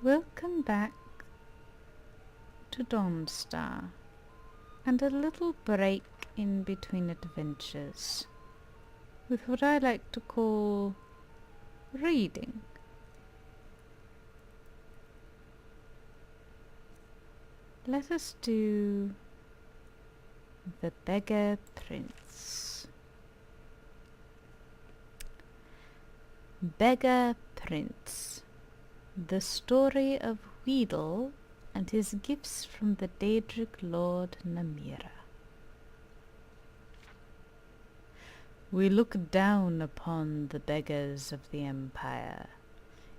Welcome back to Dawnstar, and a little break in between adventures with what I like to call reading. Let us do The Beggar Prince. Beggar Prince. The story of Weedle and his gifts from the Daedric Lord Namira. We look down upon the beggars of the Empire.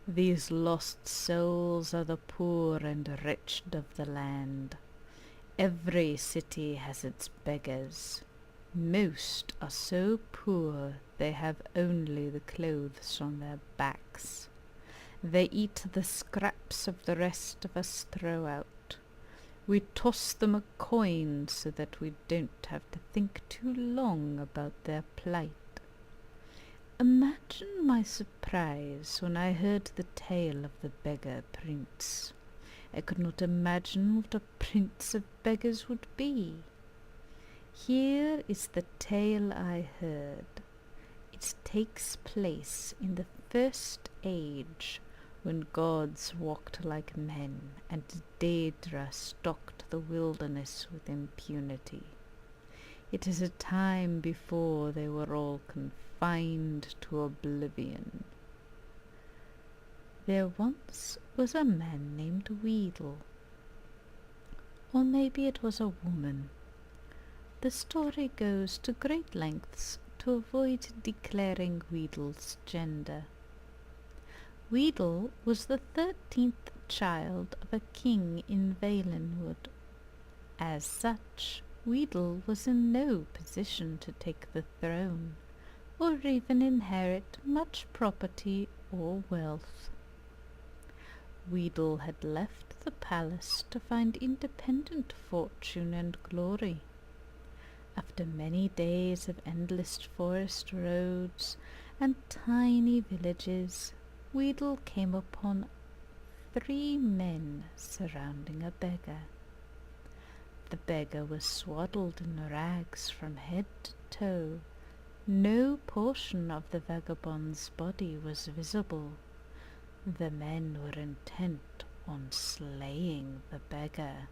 These lost souls are the poor and wretched of the land. Every city has its beggars. Most are so poor they have only the clothes on their backs. They eat the scraps of the rest of us throw out. We toss them a coin so that we don't have to think too long about their plight. Imagine my surprise when I heard the tale of the beggar prince. I could not imagine what a prince of beggars would be. Here is the tale I heard. It takes place in the first age, when gods walked like men, and Daedra stalked the wilderness with impunity. It is a time before they were all confined to oblivion. There once was a man named Weedle. Or maybe it was a woman. The story goes to great lengths to avoid declaring Weedle's gender. Weedle was the 13th child of a king in Valenwood. As such, Weedle was in no position to take the throne, or even inherit much property or wealth. Weedle had left the palace to find independent fortune and glory. After many days of endless forest roads and tiny villages, Weedle came upon 3 men surrounding a beggar. The beggar was swaddled in rags from head to toe. No portion of the vagabond's body was visible. The men were intent on slaying the beggar.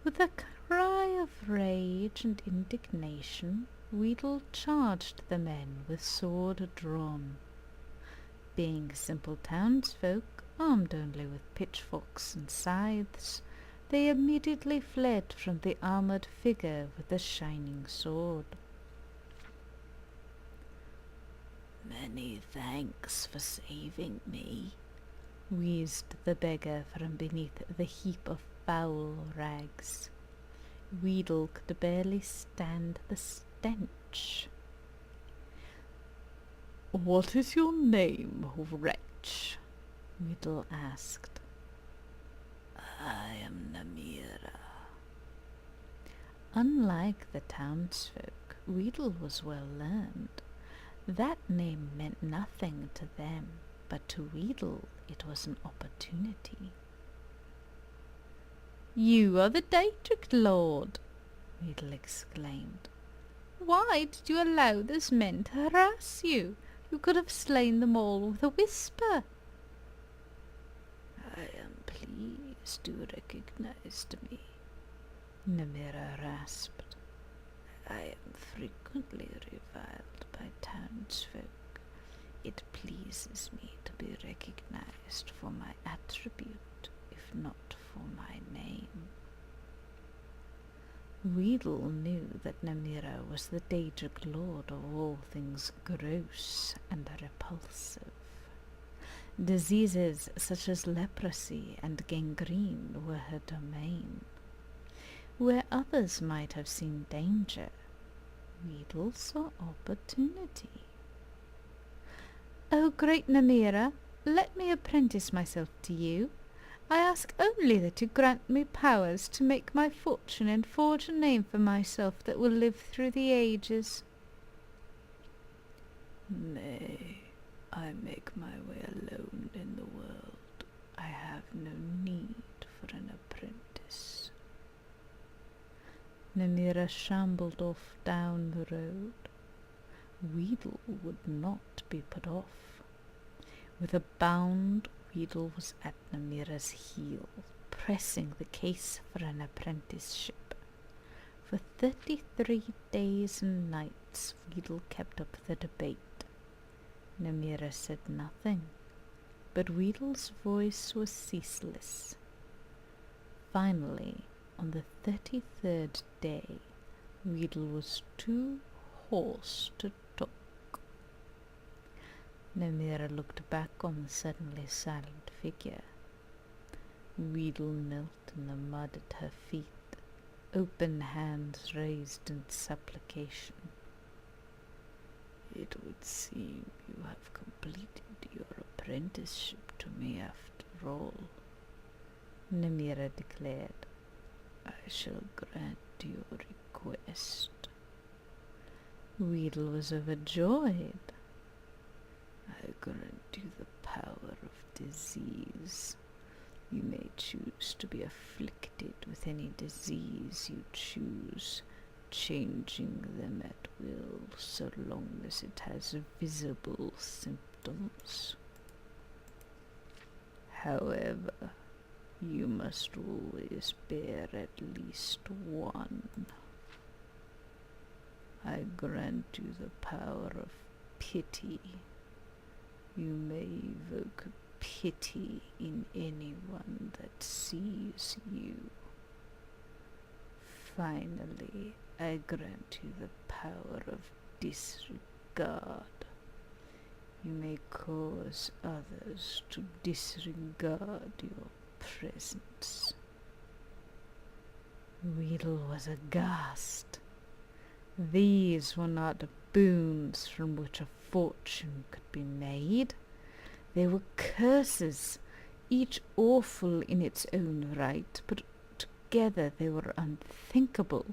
With a cry of rage and indignation, Weedle charged the men with sword drawn. Being simple townsfolk, armed only with pitchforks and scythes, they immediately fled from the armoured figure with the shining sword. "Many thanks for saving me," wheezed the beggar from beneath the heap of foul rags. Weedle could barely stand the stench. "What is your name, wretch?" Weedle asked. "I am Namira." Unlike the townsfolk, Weedle was well learned. That name meant nothing to them, but to Weedle it was an opportunity. "You are the Daedric Lord," Weedle exclaimed. "Why did you allow those men to harass you? You could have slain them all with a whisper." "I am pleased you recognized me," Namira rasped. "I am frequently reviled by townsfolk. It pleases me to be recognized for my attribute, if not for my name." Weedle knew that Namira was the Daedric Lord of all things gross and repulsive. Diseases such as leprosy and gangrene were her domain. Where others might have seen danger, Weedle saw opportunity. "O great Namira, let me apprentice myself to you. I ask only that you grant me powers to make my fortune and forge a name for myself that will live through the ages." "Nay, I make my way alone in the world," I have no need for an apprentice. Namira shambled off down the road. Weedle would not be put off. With a bound, Weedle was at Namira's heel, pressing the case for an apprenticeship. For 33 days and nights, Weedle kept up the debate. Namira said nothing, but Weedle's voice was ceaseless. Finally, on the 33rd day, Weedle was too hoarse to talk. Namira looked back on the suddenly silent figure. Weedle knelt in the mud at her feet, open hands raised in supplication. It would seem you have completed your apprenticeship to me after all, Namira declared. I shall grant your request. Weedle was overjoyed. I grant you the power of disease. You may choose to be afflicted with any disease you choose, changing them at will so long as it has visible symptoms. However, you must always bear at least one. I grant you the power of pity. You may evoke pity in anyone that sees you. Finally, I grant you the power of disregard. You may cause others to disregard your presence. Weedle was aghast. These were not boons from which a fortune could be made. They were curses, each awful in its own right, but together they were unthinkable.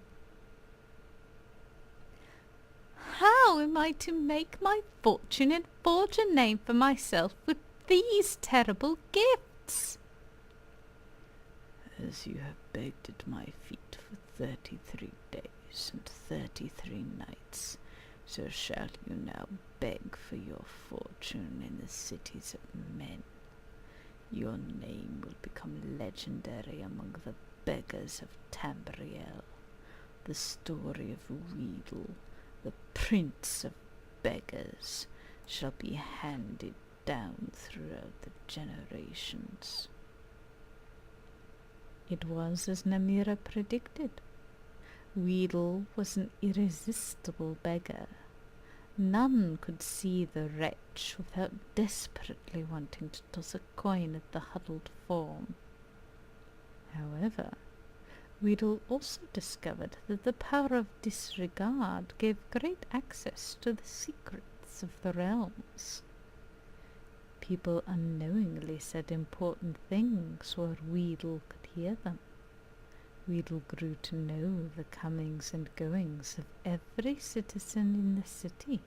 How am I to make my fortune and forge a name for myself with these terrible gifts? As you have begged at my feet for 33 days and 33 nights, so shall you now beg for your fortune in the cities of men. Your name will become legendary among the beggars of Tambriel. The story of Weedle, the prince of beggars, shall be handed down throughout the generations. It was as Namira predicted. Weedle was an irresistible beggar. None could see the wretch without desperately wanting to toss a coin at the huddled form. However, Weedle also discovered that the power of disregard gave great access to the secrets of the realms. People unknowingly said important things where Weedle could hear them. Weedle grew to know the comings and goings of every citizen in the city.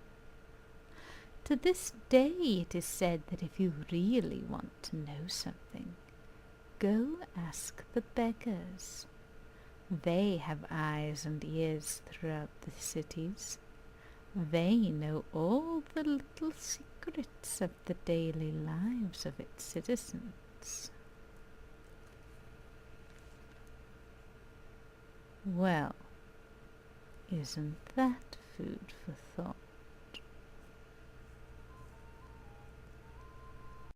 To this day it is said that if you really want to know something, go ask the beggars. They have eyes and ears throughout the cities. They know all the little secrets of the daily lives of its citizens. Well, isn't that food for thought?